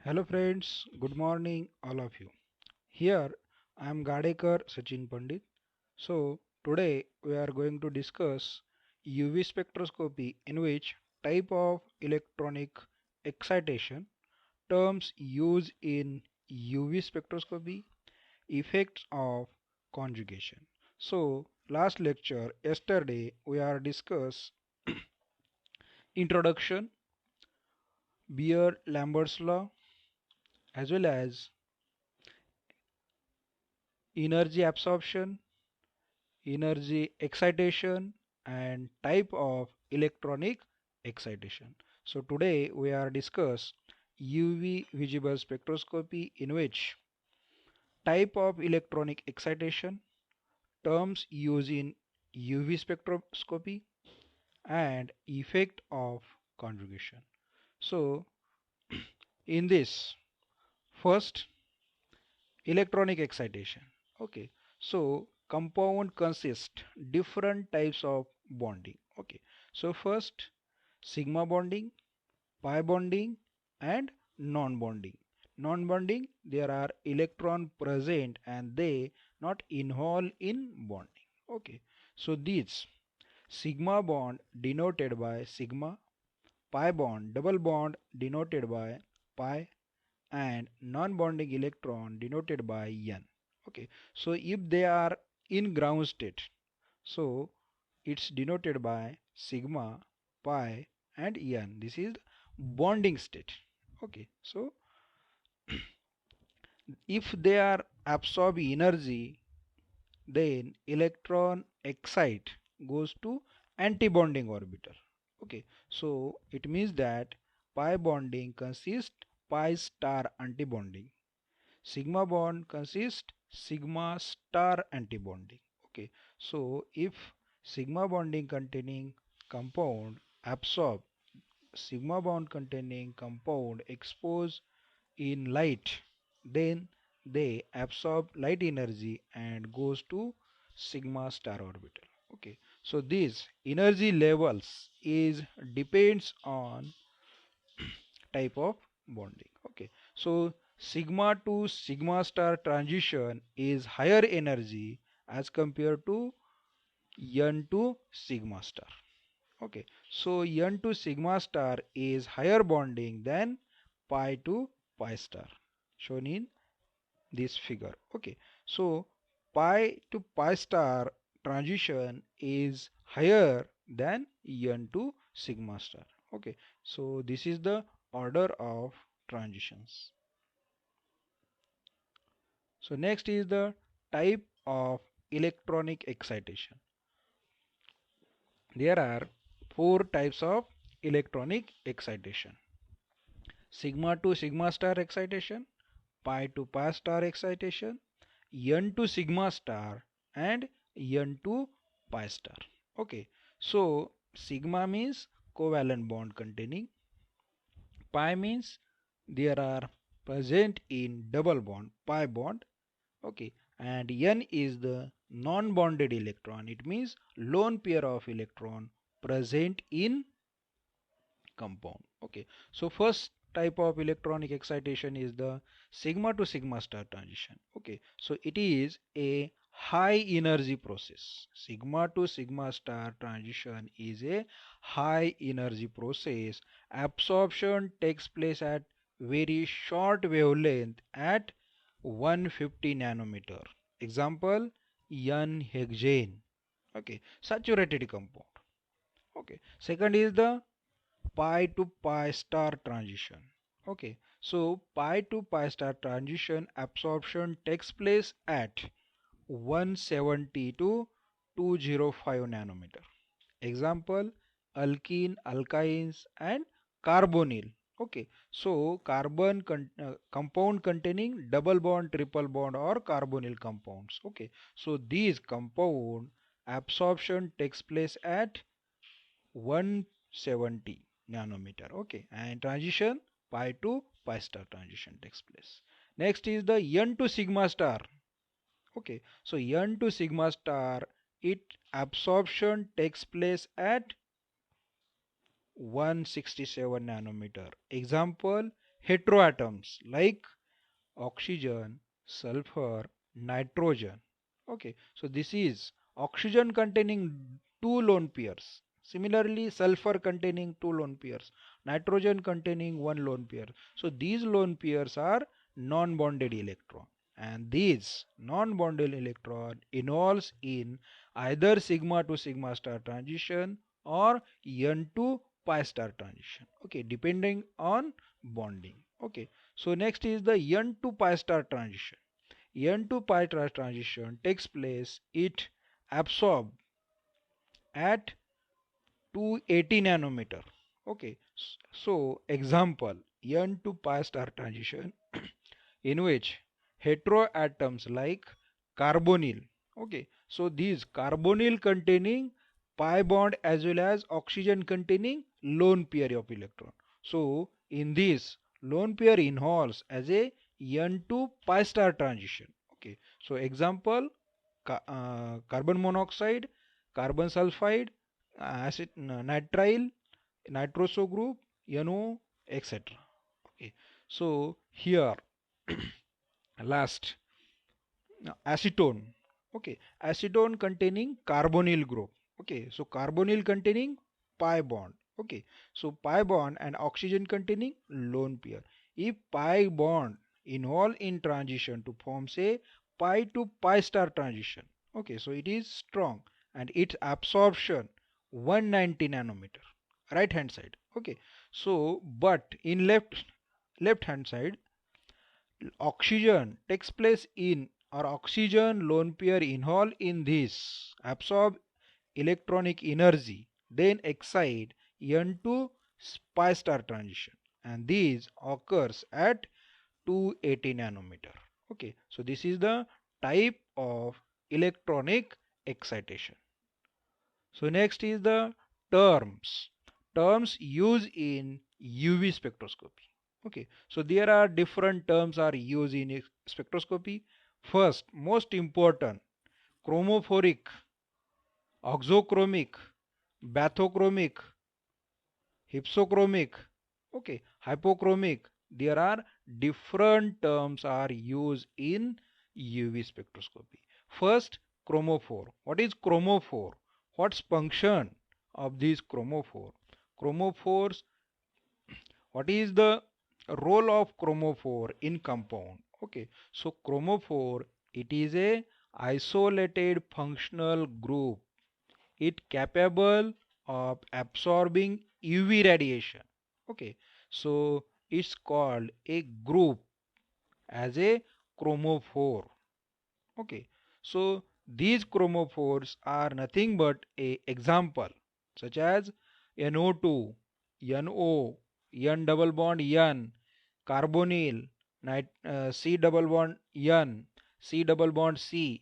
Hello friends, good morning all of you. Here I am Gadekar Sachin Pandit. So today we are going to discuss UV spectroscopy in which type of electronic excitation, terms used in UV spectroscopy, effects of conjugation. So last lecture yesterday we are discuss introduction, Beer-Lambert's law as well as energy absorption, energy excitation and type of electronic excitation. So today we are discuss UV visible spectroscopy in which type of electronic excitation, terms used in UV spectroscopy and effect of conjugation. So in this first electronic excitation. Okay, so compound consist different types of bonding. Okay, so first sigma bonding, pi bonding and non-bonding. Non-bonding, there are electron present and they not involved in bonding. Okay, so these sigma bond denoted by sigma, pi bond double bond denoted by pi and non-bonding electron denoted by n. Okay, so if they are in ground state, so it's denoted by sigma, pi and n. This is bonding state. Okay, so if they are absorb energy, then electron excite goes to anti-bonding orbital. Okay, so it means that pi bonding consists pi star antibonding. Sigma bond consists sigma star antibonding. Okay, so if sigma bonding containing compound absorb sigma bond containing compound expose in light, then they absorb light energy and goes to sigma star orbital. Okay, so these energy levels is depends on type of bonding. Okay, so sigma to sigma star transition is higher energy as compared to n to sigma star. Okay, so n to sigma star is higher bonding than pi to pi star shown in this figure. Okay, so pi to pi star transition is higher than n to sigma star. Okay, so this is the order of transitions. So next is the type of electronic excitation. There are four types of electronic excitation: sigma to sigma star excitation, pi to pi star excitation, n to sigma star and n to pi star. Okay, so sigma means covalent bond containing, pi means there are present in double bond pi bond. Okay, and n is the non-bonded electron. It means lone pair of electron present in compound. Okay, so first type of electronic excitation is the sigma to sigma star transition. Okay, so it is a high energy process. Sigma to sigma star transition is a high energy process. Absorption takes place at very short wavelength at 150 nanometer. Example, n hexane. Okay, saturated compound. Okay, second is the pi to pi star transition. Okay, so pi to pi star transition absorption takes place at 170 to 205 nanometer. Example, alkene, alkynes and carbonyl. Okay, so compound containing double bond, triple bond or carbonyl compounds. Okay, so these compound absorption takes place at 170 nanometer. Okay, and transition pi to pi star transition takes place. Next is the n to sigma star. Okay, so n to sigma star, it absorption takes place at 167 nanometer. Example, heteroatoms like oxygen, sulfur, nitrogen. Okay, so this is oxygen containing two lone pairs. Similarly, sulfur containing two lone pairs, nitrogen containing one lone pair. So these lone pairs are non-bonded electron, and these non-bonded electron involves in either sigma to sigma star transition or n to pi star transition. Okay, depending on bonding. Okay, so next is the n to pi star transition. N to pi star transition takes place, it absorbs at 280 nanometer. Okay, so example N to pi star transition in which heteroatoms like carbonyl. Okay, so these carbonyl containing pi bond as well as oxygen containing lone pair of electron. So in this lone pair involves as a N to pi star transition. Okay, so example carbon monoxide, carbon sulfide, acid nitrile, nitroso group, NO, etc. Okay, so here last acetone. Okay, acetone containing carbonyl group. Okay, so carbonyl containing pi bond. Okay, so pi bond and oxygen containing lone pair. If pi bond involve in transition to form say pi to pi star transition. Okay, so it is strong and its absorption 190 nanometer, right hand side. Okay, so but in left hand side oxygen takes place in or oxygen lone pair involved in this absorb electronic energy then excite n to pi star transition, and this occurs at 280 nanometer. Okay, so this is the type of electronic excitation. So next is the terms used in UV spectroscopy. Okay, so there are different terms are used in spectroscopy. First, most important, chromophoric, oxochromic, bathochromic, hypsochromic, okay, hypochromic. There are different terms are used in UV spectroscopy. First, chromophore. What is chromophore? What's function of these chromophore? Chromophores, what is the role of chromophore in compound? Okay, so chromophore, it is a isolated functional group. It capable of absorbing UV radiation. Okay, so it's called a group as a chromophore. Okay, so these chromophores are nothing but a example such as NO2, NO, N double bond N, carbonyl, C double bond N, C double bond C,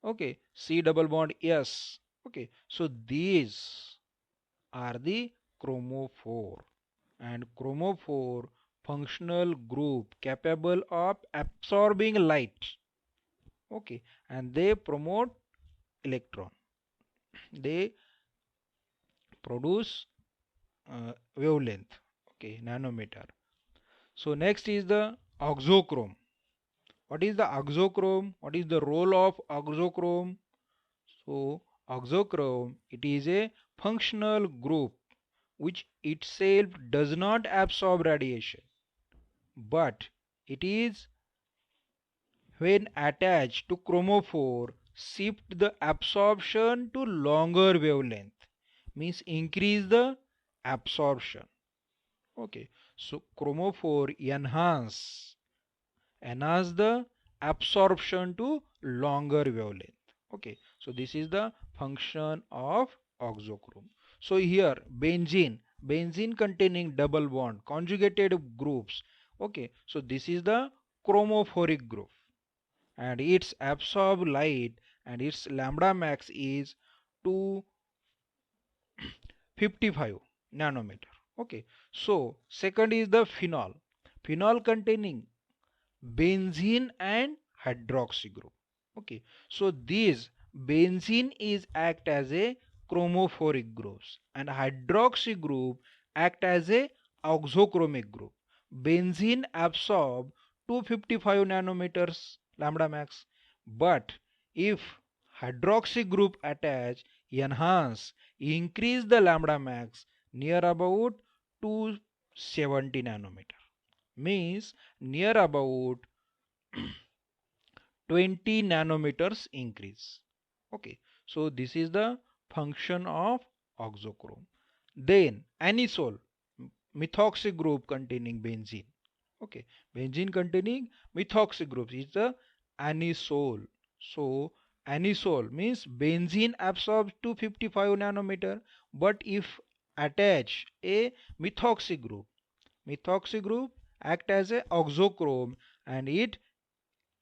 okay, C double bond S. Okay, so these are the chromophore, and chromophore functional group capable of absorbing light. Okay, and they promote electron, they produce wavelength, okay, nanometer. So next is the auxochrome. What is the auxochrome? What is the role of auxochrome? So auxochrome, it is a functional group which itself does not absorb radiation, but it is when attached to chromophore shift the absorption to longer wavelength, means increase the absorption. Okay, so chromophore enhance the absorption to longer wavelength. Okay, so this is the function of auxochrome. So here benzene containing double bond conjugated groups. Okay, so this is the chromophoric group and its absorb light and its lambda max is 255 nanometer. Okay, so second is the phenol containing benzene and hydroxy group. Okay, so this benzene is act as a chromophoric groups and hydroxy group act as a auxochromic group. benzene absorb 255 nanometers lambda max, but if hydroxy group attach, enhance, increase the lambda max near about 270 nanometer, means near about 20 nanometers increase. Okay, so this is the function of oxochrome. Then anisole, methoxy group containing benzene. Okay, benzene containing methoxy group is the anisole. So anisole means benzene absorbs 255 nanometer, but if attach a methoxy group act as a oxochrome and it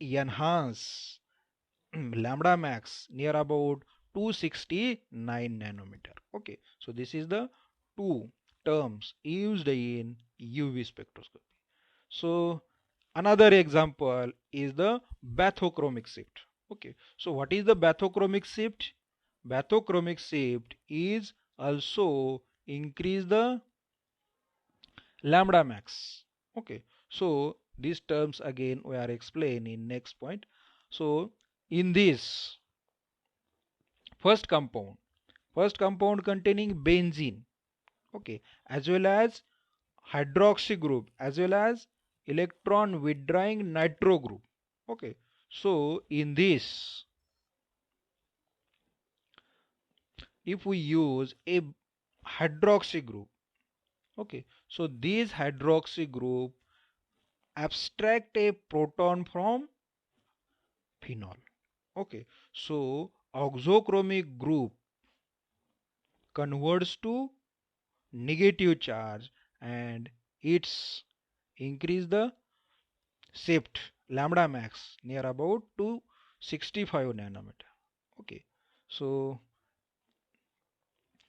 enhance lambda max near about 269 nanometer. Okay, so this is the two terms used in UV spectroscopy. So another example is the bathochromic shift. Okay, so what is the bathochromic shift? Bathochromic shift is also increase the lambda max. Okay, so these terms again we are explaining in next point. So in this first compound, containing benzene, okay, as well as hydroxy group, as well as electron withdrawing nitro group. Okay, so in this, if we use a hydroxy group, okay, so this hydroxy group abstract a proton from phenol. Okay, so oxochromic group converts to negative charge and it's increase the shift lambda max near about to 65 nanometer. Okay, so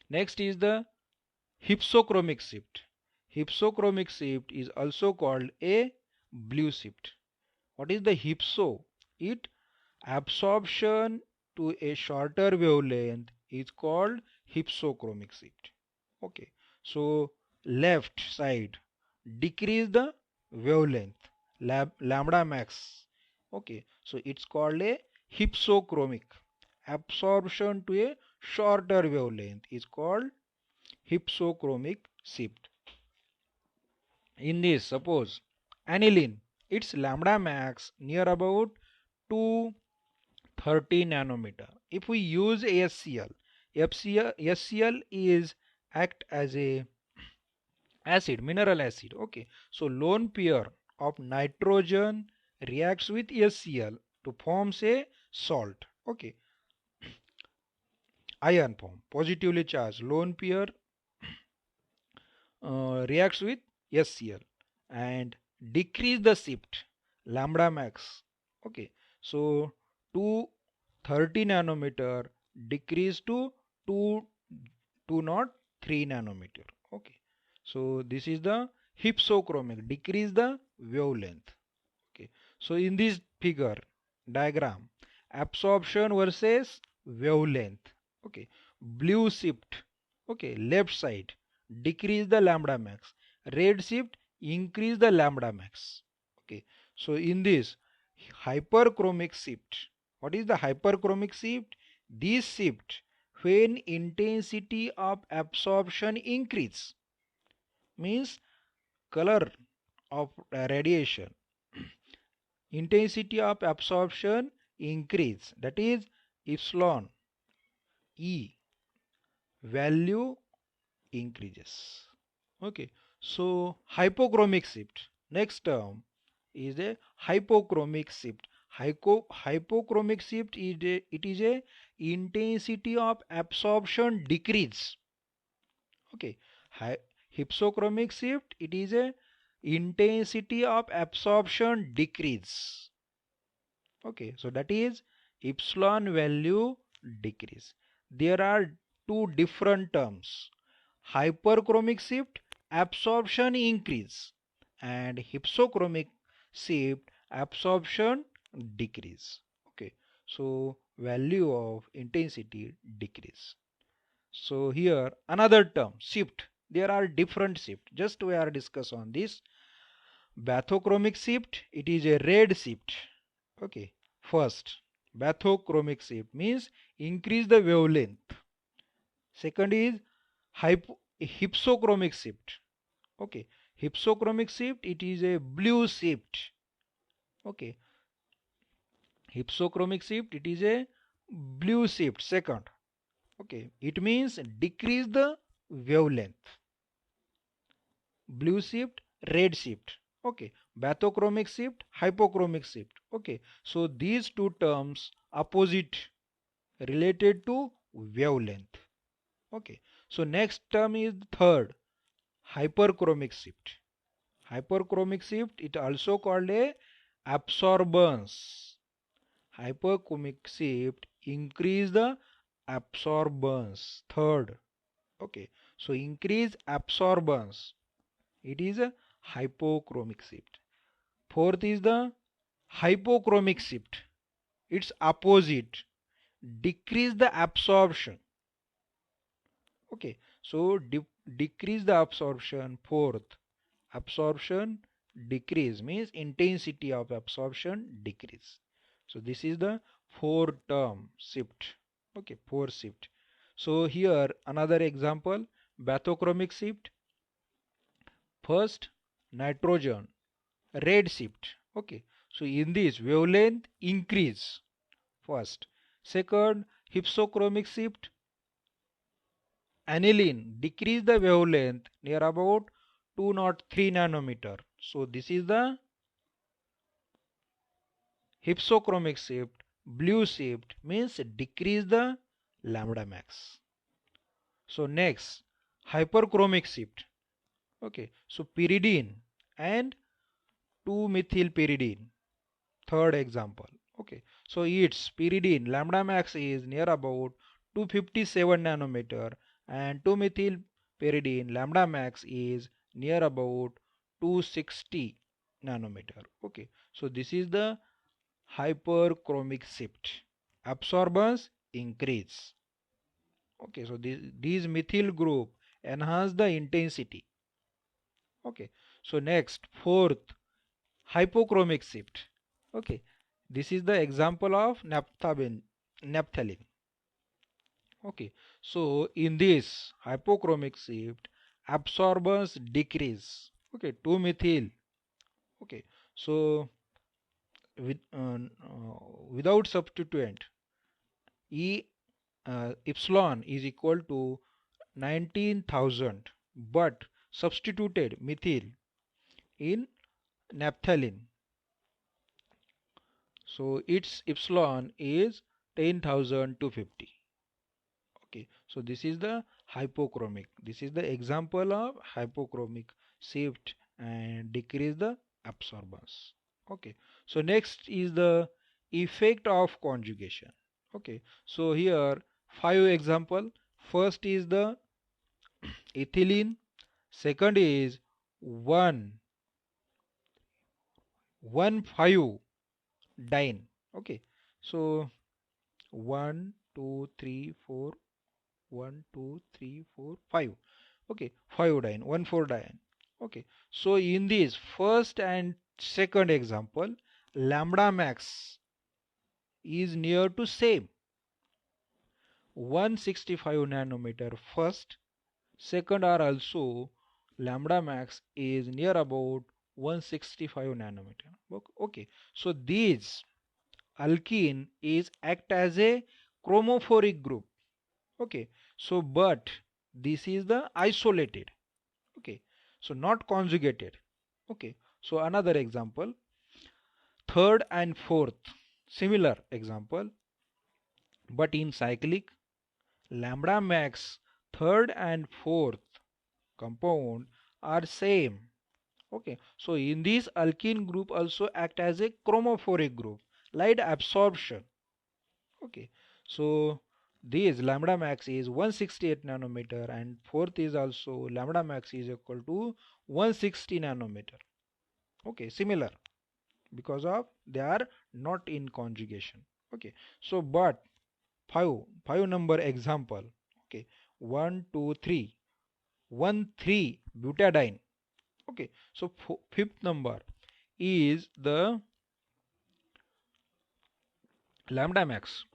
next is the hypsochromic shift. Hypsochromic shift is also called a blue shift. What is the hypso? It absorption to a shorter wavelength is called hypsochromic shift. Okay, so left side decrease the wavelength lambda max. Okay, so it's called a hypsochromic. Absorption to a shorter wavelength is called hypsochromic shift. In this, suppose aniline, its lambda max near about 230 nanometer. If we use HCl is act as a acid, mineral acid. Okay, so lone pair of nitrogen reacts with HCl to form a salt. Okay, ion form, positively charged lone pair reacts with HCl and decrease the shift lambda max. Okay, so 230 nanometer decrease to 2 203 nanometer. Okay, so this is the hypsochromic, decrease the wavelength. Okay, so in this figure diagram, absorption versus wavelength. Okay, blue shift, okay, left side decrease the lambda max, red shift increase the lambda max. Okay, so in this hyperchromic shift, what is the hyperchromic shift? This shift when intensity of absorption increase, means color of radiation, intensity of absorption increase, that is epsilon E value increases. Okay, so hypochromic shift, next term is a hypochromic shift. Hypochromic shift is it is a intensity of absorption decrease. Okay, hypsochromic shift, it is a intensity of absorption decrease. Okay, so that is epsilon value decrease. There are two different terms: hyperchromic shift, absorption increase, and hypsochromic shift, absorption decrease. Okay, so value of intensity decrease. So here another term shift. There are different shift. Just we are discuss on this. bathochromic shift, it is a red shift. Okay, first bathochromic shift means increase the wavelength. Second is hypsochromic shift. Okay, hypsochromic shift, it is a blue shift. Okay, hypsochromic shift, it is a blue shift. Second, okay, it means decrease the wavelength. Blue shift, red shift. Okay, bathochromic shift, hypochromic shift. Okay, so these two terms opposite related to wavelength. Okay, so next term is third, hyperchromic shift. Hyperchromic shift, it also called a absorbance. Hyperchromic shift increase the absorbance. Third, okay, so increase absorbance, it is a hypochromic shift. Fourth is the hypochromic shift, its opposite, decrease the absorption. Okay, so decrease the absorption. Fourth, absorption decrease means intensity of absorption decrease. So this is the four term shift. Okay, four shift. So here another example, bathochromic shift. First, nitrogen, red shift. Okay, so in this wavelength increase first. Second, hypsochromic shift, aniline decrease the wavelength near about 203 nanometer. So this is the hypsochromic shift. Blue shift means decrease the lambda max. So next, hyperchromic shift. Okay, so pyridine and 2-methylpyridine. Third example. Okay, so its pyridine lambda max is near about 257 nanometer and 2-methylpyridine lambda max is near about 260 nanometer. Okay, so this is the hyperchromic shift. Absorbance increase. Okay, so these methyl group enhance the intensity. Okay, so next fourth, hypochromic shift. Okay, this is the example of naphthalene. Okay, so in this hypochromic shift, absorbance decrease. Okay, 2-methyl. Okay, so with without substituent, E epsilon is equal to 19,000, but substituted methyl in naphthalene, so its epsilon is 10,250. Okay, so this is the hypochromic. This is the example of hypochromic shift and decrease the absorbance. Okay, so next is the effect of conjugation. Okay, so here five example. First is the ethylene. Second is 1,1,5 dine. Okay, so 1 2 3 4, 1 2 3 4 5. Okay, 5 dine, 1 4 dine. Okay, so in this first and second example, lambda max is near to same, 165 nanometer. First, second are also lambda max is near about 165 nanometer. Okay, so these alkene is act as a chromophoric group. Okay, so but this is the isolated. Okay, so not conjugated. Okay, so another example, third and fourth, similar example, but in cyclic, lambda max third and fourth compound are same. Okay, so in this alkene group also act as a chromophoric group, light absorption. Okay, so this lambda max is 168 nanometer and fourth is also lambda max is equal to 160 nanometer. Okay, similar because of they are not in conjugation. Okay, so but five number example. Okay, 1 2 3 1 3 butadiene. Okay, so fifth number is the lambda max.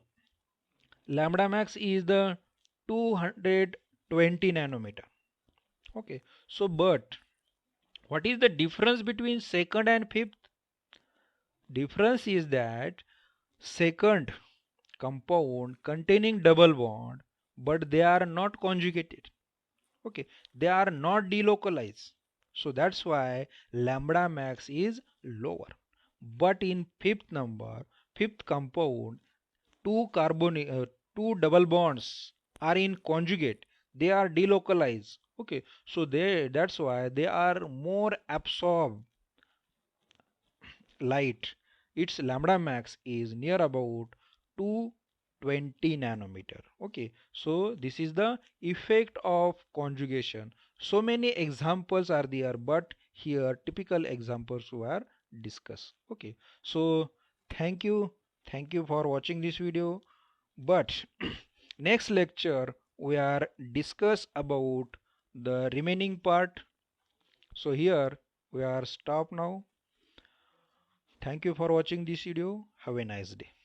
Lambda max is the 220 nanometer. Okay, so but what is the difference between second and fifth? Difference is that second compound containing double bond, but they are not conjugated. Okay, they are not delocalized. So that's why lambda max is lower. But in fifth compound, two carbon, two double bonds are in conjugate. They are delocalized. Okay, so that's why they are more absorb light. Its lambda max is near about 220 nanometer. Okay, so this is the effect of conjugation. So many examples are there, but here typical examples were discussed. Okay, so thank you, thank you for watching this video. But next lecture we are discuss about the remaining part. So here we are stop now. Thank you for watching this video. Have a nice day.